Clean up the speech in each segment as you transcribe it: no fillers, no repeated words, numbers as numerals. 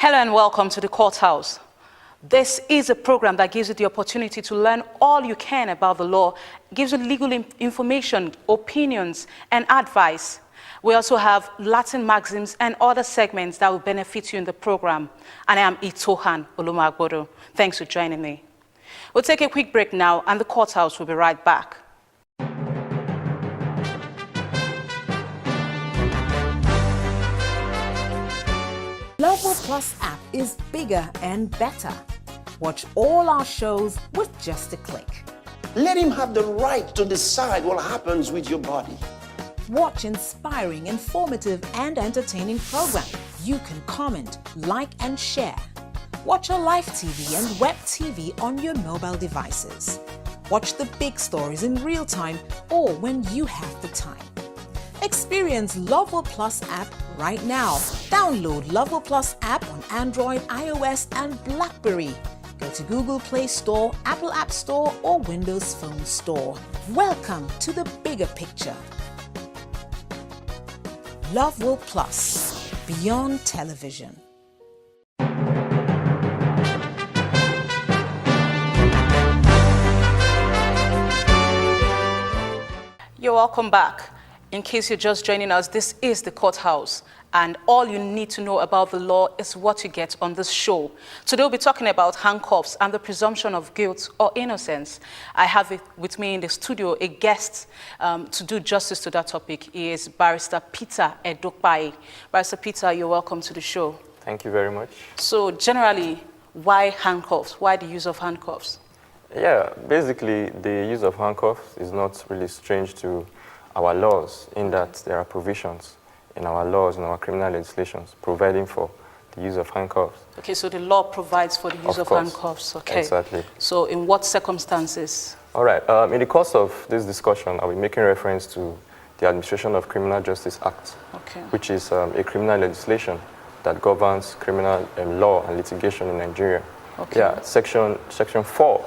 Hello and welcome to the Courthouse. This is a program that gives you the opportunity to learn all you can about the law, gives you legal information, opinions, and advice. We also have Latin maxims and other segments that will benefit you in the program. And I am Itohan Olomu-Agbodo. Thanks for joining me. We'll take a quick break now, and the Courthouse will be right back. Olomu Plus app is bigger and better. Watch all our shows with just a click. Let him have the right to decide what happens with your body. Watch inspiring, informative, and entertaining programs. You can comment, like, and share. Watch our live TV and web TV on your mobile devices. Watch the big stories in real time or when you have the time. Experience Olomu Plus app right now. Download Olomu Plus app on Android, iOS, and BlackBerry. Go to Google Play Store, Apple App Store, or Windows Phone Store. Welcome to the bigger picture. Olomu Plus, beyond television. You're welcome back. In case you're just joining us, this is the Courthouse, and all you need to know about the law is what you get on this show. Today we'll be talking about handcuffs and the presumption of guilt or innocence. I have with me in the studio a guest to do justice to that topic. He is Barrister Peter Edokpayi. Barrister Peter, you're welcome to the show. Thank you very much. So generally, why handcuffs? Why the use of handcuffs? Yeah, basically the use of handcuffs is not really strange to our laws, in that there are provisions in our laws, in our criminal legislations, providing for the use of handcuffs. Okay, so the law provides for the use of handcuffs. Okay. Exactly. So in what circumstances? All right. In the course of this discussion, I'll be making reference to the Administration of Criminal Justice Act, okay, which is a criminal legislation that governs criminal law and litigation in Nigeria. Okay. Yeah, section 4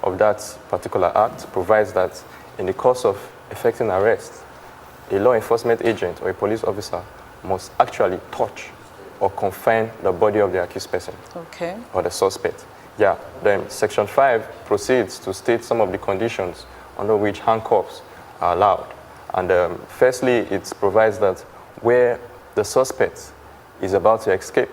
of that particular act provides that in the course of effecting arrest, a law enforcement agent or a police officer must actually touch or confine the body of the accused person, okay, or the suspect. Yeah, then section 5 proceeds to state some of the conditions under which handcuffs are allowed. And firstly, it provides that where the suspect is about to escape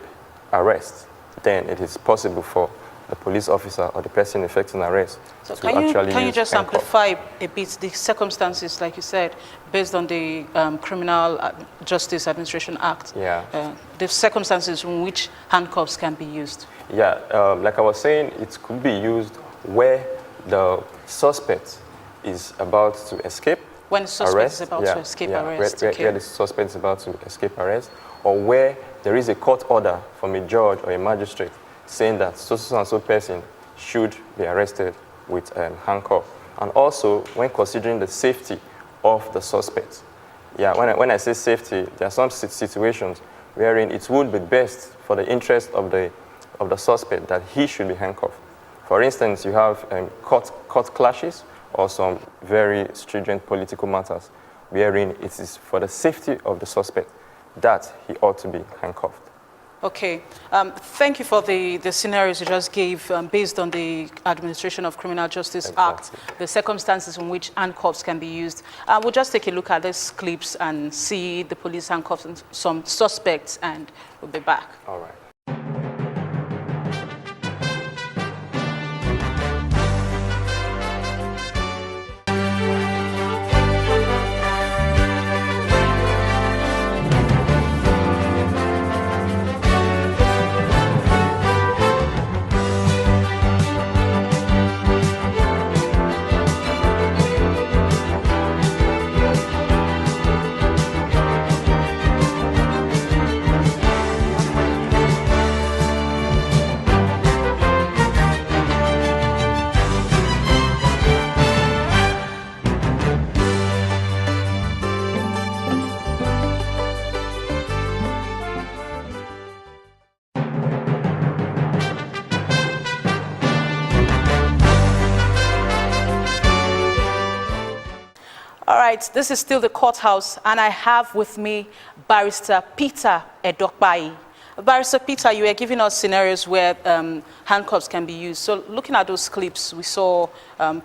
arrest, then it is possible for the police officer or the person effecting arrest so to can you just handcuff. amplify a bit the circumstances, like you said, based on the Criminal Justice Administration Act? Yeah. The circumstances in which handcuffs can be used. Yeah, like I was saying, it could be used where the suspect is about to escape when the suspect arrest, is about to escape arrest. Where the suspect is about to escape arrest, or where there is a court order from a judge or a magistrate saying that so and so person should be arrested with handcuff. And also when considering the safety of the suspect. Yeah, when I say safety, there are some situations wherein it would be best for the interest of the suspect that he should be handcuffed. For instance, you have court clashes or some very stringent political matters wherein it is for the safety of the suspect that he ought to be handcuffed. Okay, thank you for the scenarios you just gave based on the Administration of Criminal Justice Act, the circumstances in which handcuffs can be used. We'll just take a look at these clips and see the police handcuffs and some suspects, and we'll be back. All right. All right, this is still the Courthouse, and I have with me Barrister Peter Edokpayi. Barrister Peter, you were giving us scenarios where handcuffs can be used. So looking at those clips, we saw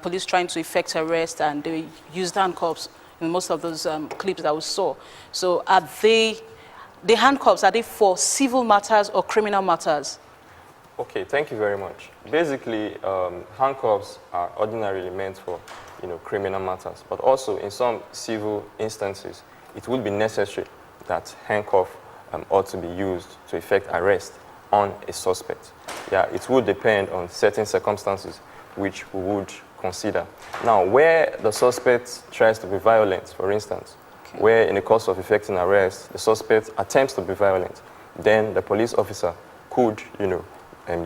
police trying to effect arrest and they used handcuffs in most of those clips that we saw. So are the handcuffs, are they for civil matters or criminal matters? Okay, thank you very much. Basically, handcuffs are ordinarily meant for, criminal matters, but also in some civil instances, it would be necessary that handcuff ought to be used to effect arrest on a suspect. Yeah, it would depend on certain circumstances which we would consider. Now, where the suspect tries to be violent, for instance, where in the course of effecting arrest, the suspect attempts to be violent, then the police officer could,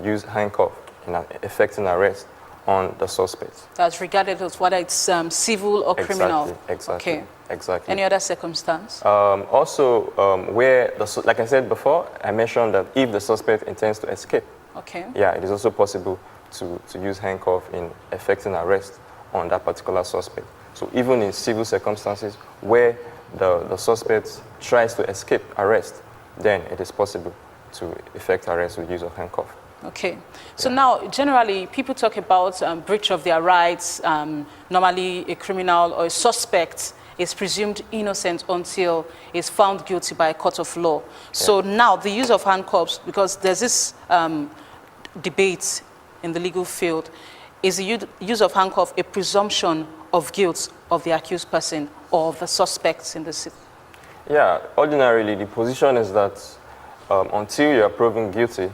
use handcuff in effecting arrest on the suspect. That's regardless of whether it's civil or criminal. Exactly. Okay. Exactly. Any other circumstance? Where, like I said before, I mentioned that if the suspect intends to escape, okay. Yeah, it is also possible to use handcuff in effecting arrest on that particular suspect. So even in civil circumstances where the suspect tries to escape arrest, then it is possible to effect arrest with use of handcuff. Okay. So now, generally, people talk about breach of their rights. Normally, a criminal or a suspect is presumed innocent until is found guilty by a court of law. So now, the use of handcuffs, because there's this debate in the legal field, is the use of handcuff a presumption of guilt of the accused person or of the suspects in the city? Yeah, ordinarily, the position is that until you are proven guilty,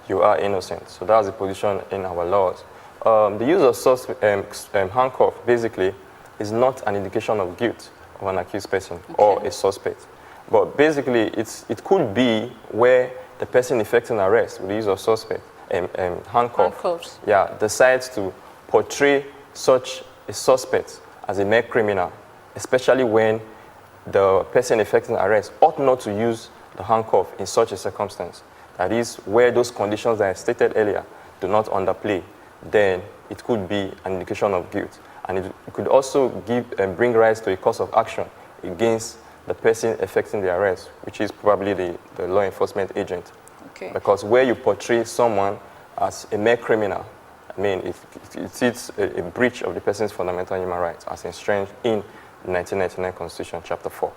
you are innocent. So that's the position in our laws. The use of handcuff basically is not an indication of guilt of an accused person or a suspect. But basically, it could be where the person effecting arrest with the use of handcuffs, decides to portray such a suspect as a mere criminal, especially when the person effecting arrest ought not to use the handcuff in such a circumstance. That is, where those conditions that I stated earlier do not underplay, then it could be an indication of guilt. And it could also bring rise to a cause of action against the person effecting the arrest, which is probably the law enforcement agent. Okay. Because where you portray someone as a mere criminal, I mean, it's a breach of the person's fundamental human rights as enshrined in the 1999 Constitution, Chapter 4.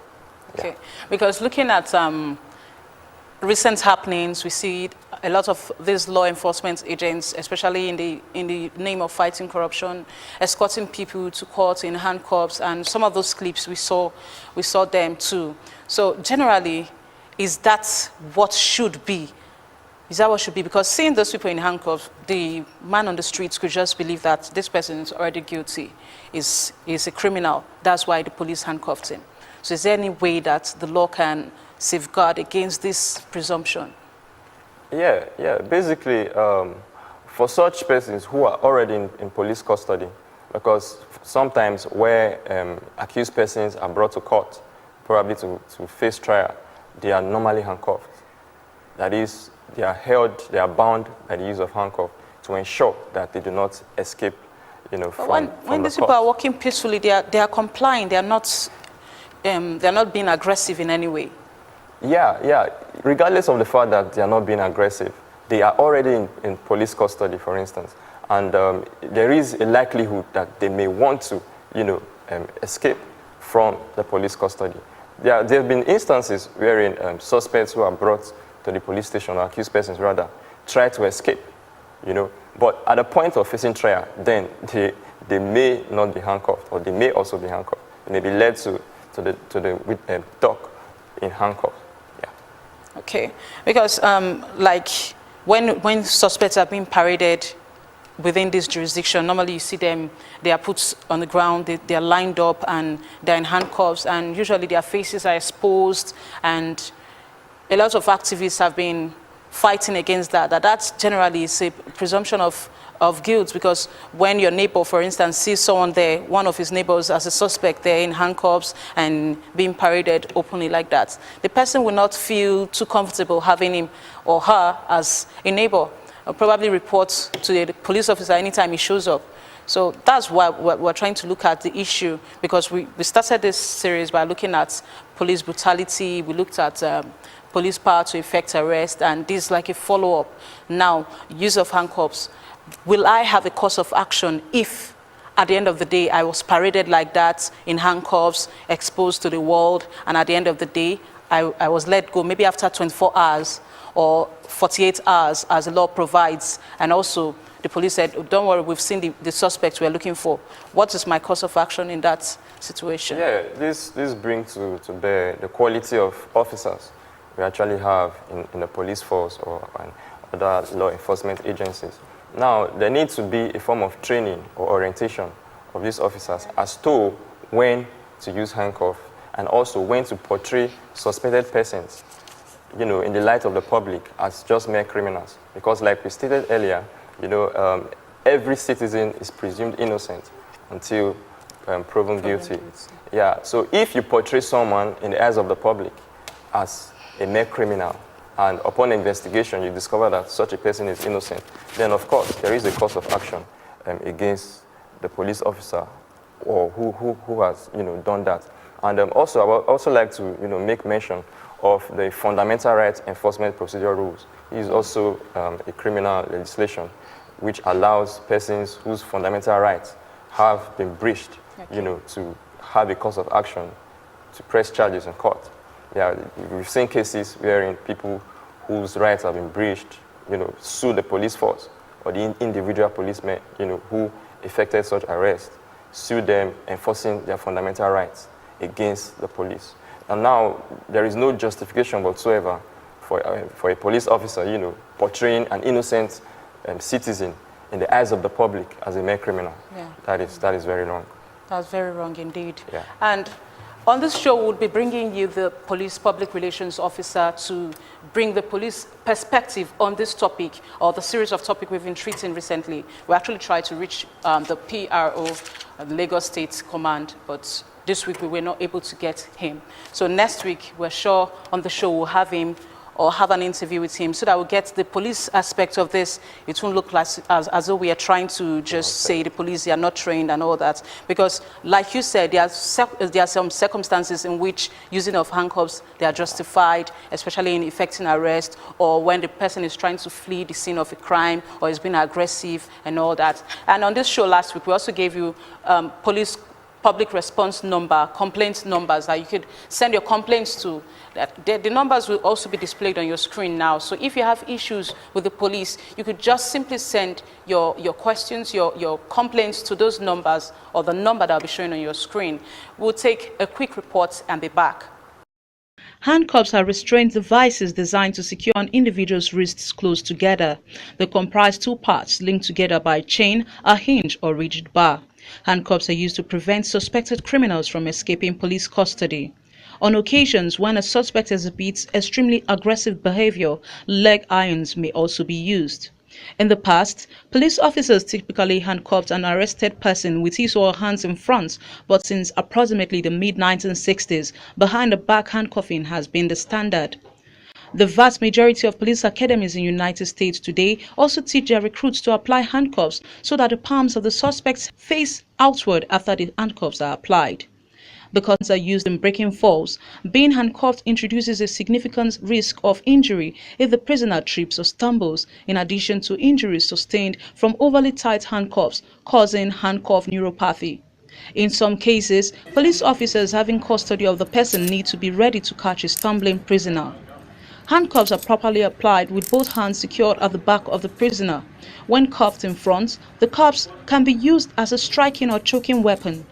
Okay. Because looking at recent happenings, we see a lot of these law enforcement agents, especially in the name of fighting corruption, escorting people to court in handcuffs, and some of those clips we saw them too. So generally, is that what should be? Is that what should be? Because seeing those people in handcuffs, the man on the streets could just believe that this person is already guilty, is a criminal. That's why the police handcuffed him. So is there any way that the law can safeguard against this presumption? Yeah. Basically, for such persons who are already in police custody, because sometimes where accused persons are brought to court, probably to face trial, they are normally handcuffed. That is, they are held, they are bound by the use of handcuff to ensure that they do not escape, from the court. When these people are working peacefully, they are complying. They are not being aggressive in any way. Yeah. Regardless of the fact that they are not being aggressive, they are already in police custody, for instance, and there is a likelihood that they may want to, escape from the police custody. There have been instances wherein suspects who are brought to the police station, or accused persons rather, try to escape, But at the point of facing trial, then they may not be handcuffed, or they may also be handcuffed. They may be led to the dock in handcuffs. Yeah. Okay, because like when suspects are being paraded within this jurisdiction, normally you see them, they are put on the ground, they are lined up, and they're in handcuffs, and usually their faces are exposed, and a lot of activists have been fighting against that. That generally is a presumption of guilt, because when your neighbor, for instance, sees someone there, one of his neighbors as a suspect there in handcuffs and being paraded openly like that, the person will not feel too comfortable having him or her as a neighbor. I'll probably report to the police officer anytime he shows up. So that's why we're trying to look at the issue, because we started this series by looking at police brutality, we looked at police power to effect arrest, and this is like a follow-up. Now, use of handcuffs. Will I have a course of action if at the end of the day I was paraded like that in handcuffs, exposed to the world, and at the end of the day I was let go maybe after 24 hours or 48 hours as the law provides, and also the police said, oh, don't worry, we've seen the suspects we're looking for. What is my course of action in that situation? Yeah, this brings to bear the quality of officers we actually have in the police force or other law enforcement agencies. Now, there needs to be a form of training or orientation of these officers as to when to use handcuffs and also when to portray suspected persons, in the light of the public as just mere criminals. Because like we stated earlier, every citizen is presumed innocent until proven guilty. Yeah, so if you portray someone in the eyes of the public as a mere criminal, and upon investigation you discover that such a person is innocent, then of course there is a course of action against the police officer or who has done that. And also I would also like to make mention of the Fundamental Rights Enforcement Procedure Rules. It is also a criminal legislation which allows persons whose fundamental rights have been breached, to have a course of action to press charges in court. Yeah, we've seen cases wherein people whose rights have been breached, sue the police force or the individual policemen, who effected such arrest, sue them, enforcing their fundamental rights against the police. And now there is no justification whatsoever for a police officer, portraying an innocent citizen in the eyes of the public as a mere criminal. Yeah. That is very wrong. That's very wrong indeed. Yeah. And on this show, we'll be bringing you the police public relations officer to bring the police perspective on this topic or the series of topics we've been treating recently. We actually tried to reach the PRO, the Lagos State Command, but this week we were not able to get him. So next week, we're sure on the show we'll have him or have an interview with him so that we'll get the police aspect of this. It won't look like as though we are trying to just say the police, they are not trained and all that. Because like you said, there are some circumstances in which using of handcuffs, they are justified, especially in effecting arrest or when the person is trying to flee the scene of a crime or is being aggressive and all that. And on this show last week, we also gave you police public response number, complaint numbers that you could send your complaints to. The numbers will also be displayed on your screen now. So if you have issues with the police, you could just simply send your questions, your complaints to those numbers or the number that will be showing on your screen. We'll take a quick report and be back. Handcuffs are restraint devices designed to secure an individual's wrists close together. They comprise two parts linked together by a chain, a hinge, or rigid bar. Handcuffs are used to prevent suspected criminals from escaping police custody. On occasions, when a suspect exhibits extremely aggressive behavior, leg irons may also be used. In the past, police officers typically handcuffed an arrested person with his or her hands in front, but since approximately the mid-1960s, behind-the-back handcuffing has been the standard. The vast majority of police academies in the United States today also teach their recruits to apply handcuffs so that the palms of the suspects face outward after the handcuffs are applied. Because are used in breaking falls, being handcuffed introduces a significant risk of injury if the prisoner trips or stumbles, in addition to injuries sustained from overly tight handcuffs, causing handcuff neuropathy. In some cases, police officers having custody of the person need to be ready to catch a stumbling prisoner. Handcuffs are properly applied with both hands secured at the back of the prisoner. When cuffed in front, the cuffs can be used as a striking or choking weapon.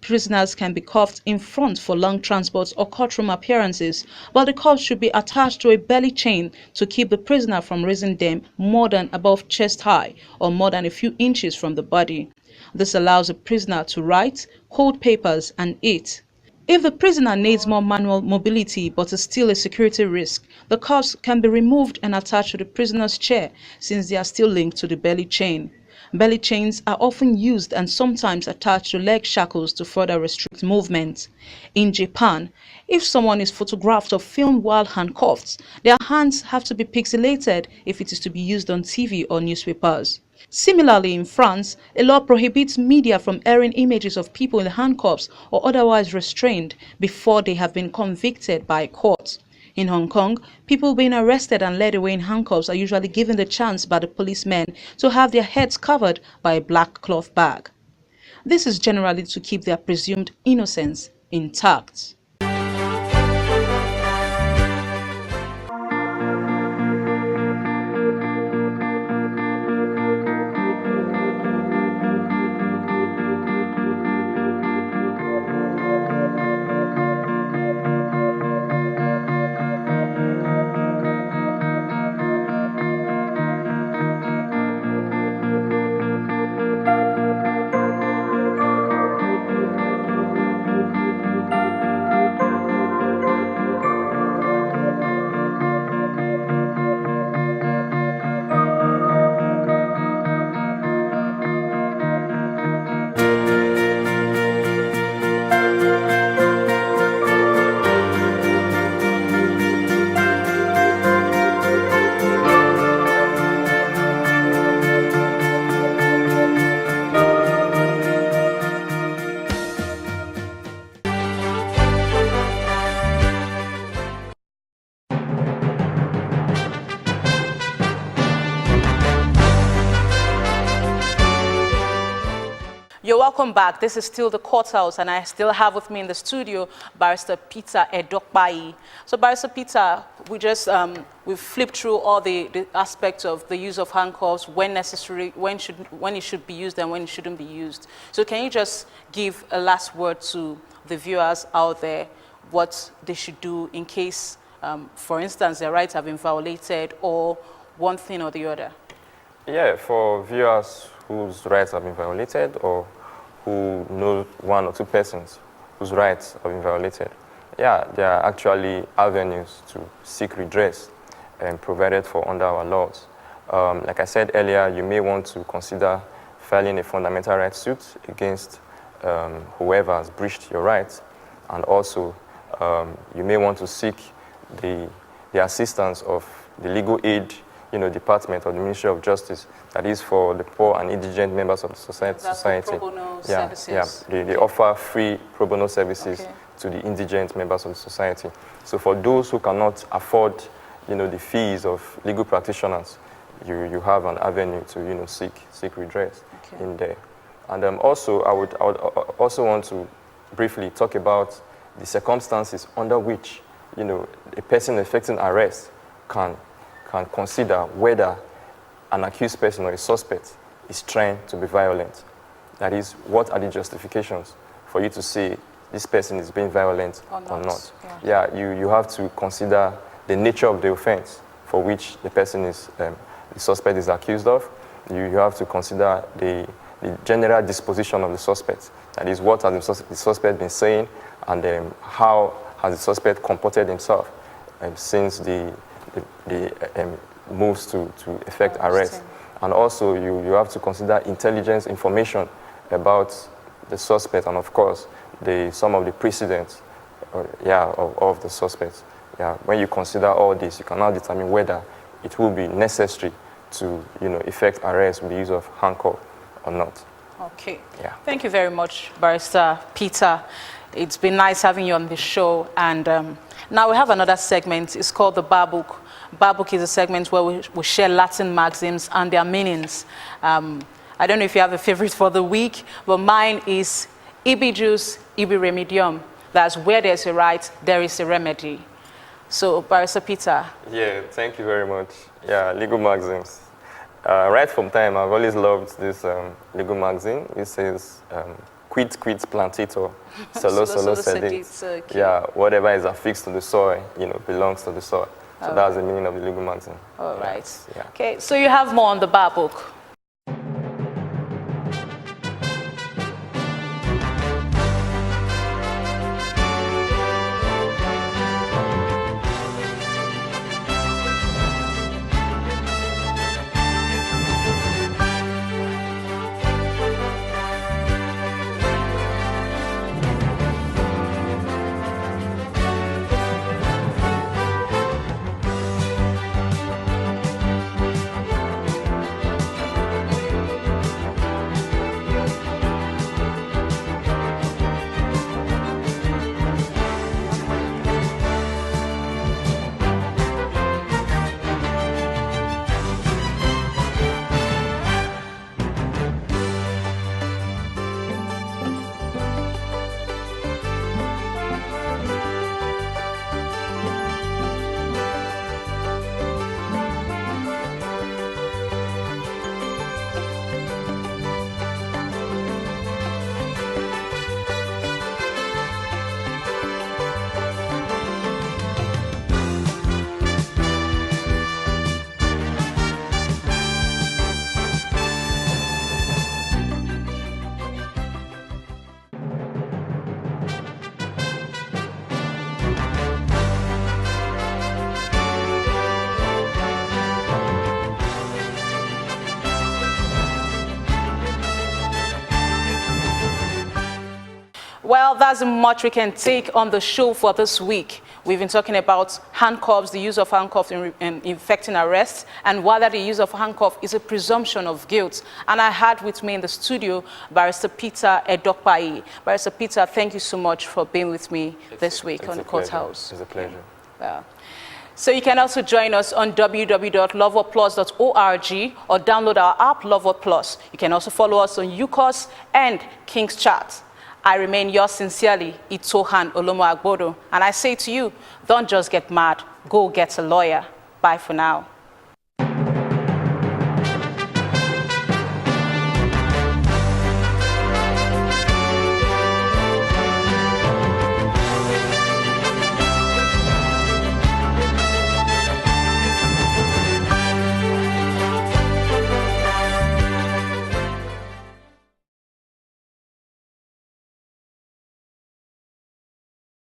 Prisoners can be cuffed in front for long transports or courtroom appearances, but the cuffs should be attached to a belly chain to keep the prisoner from raising them more than above chest high or more than a few inches from the body. This allows the prisoner to write, hold papers, and eat. If the prisoner needs more manual mobility but is still a security risk, the cuffs can be removed and attached to the prisoner's chair since they are still linked to the belly chain. Belly chains are often used and sometimes attached to leg shackles to further restrict movement. In Japan, if someone is photographed or filmed while handcuffed, their hands have to be pixelated if it is to be used on TV or newspapers. Similarly, in France, a law prohibits media from airing images of people in handcuffs or otherwise restrained before they have been convicted by a court. In Hong Kong, people being arrested and led away in handcuffs are usually given the chance by the policemen to have their heads covered by a black cloth bag. This is generally to keep their presumed innocence intact. You're welcome back. This is still the courthouse, and I still have with me in the studio Barrister Peter Edokpayi. So, Barrister Peter, we've flipped through all the aspects of the use of handcuffs, when necessary, when it should be used, and when it shouldn't be used. So, can you just give a last word to the viewers out there, what they should do in case, for instance, their rights have been violated, or one thing or the other? Yeah, for viewers whose rights have been violated, or who know one or two persons whose rights have been violated, yeah, there are actually avenues to seek redress and provided for under our laws. Like I said earlier, you may want to consider filing a fundamental rights suit against whoever has breached your rights, and also you may want to seek the assistance of the legal aid department of the Ministry of Justice, that is for the poor and indigent members of the society. That's pro bono services. They offer free pro bono services to the indigent members of the society. So for those who cannot afford, the fees of legal practitioners, you have an avenue to, seek redress in there. And also, I would also want to briefly talk about the circumstances under which, a person effecting arrest can consider whether an accused person or a suspect is trying to be violent. That is, what are the justifications for you to say this person is being violent or not? Yeah, you have to consider the nature of the offense for which the person is, the suspect is accused of. You have to consider the general disposition of the suspect. That is, what has the suspect been saying, and how has the suspect comported himself since the moves to effect arrest. And also you have to consider intelligence information about the suspect, and of course some of the precedents of the suspects. When you consider all this, you can now determine whether it will be necessary to effect arrest with the use of handcuff or not. Okay. Thank you very much, Barrister Peter. It's been nice having you on the show. And now we have another segment. It's called the Bar Book. Bar Book is a segment where we share Latin maxims and their meanings. I don't know if you have a favorite for the week, but mine is ibi jus, ibi remedium. That's where there's a right, there is a remedy. So, Barrister Peter. Yeah, thank you very much. Yeah, legal maxims. Right from time, I've always loved this legal maxim. It says, quid plantator, solo sedit. Okay. Yeah, whatever is affixed to the soil, belongs to the soil. So that's the meaning of the legal maxim. All right. Yeah. Okay, so you have more on the Bar Book. Well, that's much we can take on the show for this week. We've been talking about handcuffs, the use of handcuffs in effecting arrests, and whether the use of handcuffs is a presumption of guilt. And I had with me in the studio Barrister Peter Edokpayi. Barrister Peter, thank you so much for being with me this week on the Courthouse. It's a pleasure. Yeah. So you can also join us on www.loveupplus.org or download our app, Love Up Plus. You can also follow us on UCOS and King's Chat. I remain yours sincerely, Itohan Olomu-Agbodo. And I say to you, don't just get mad, go get a lawyer. Bye for now.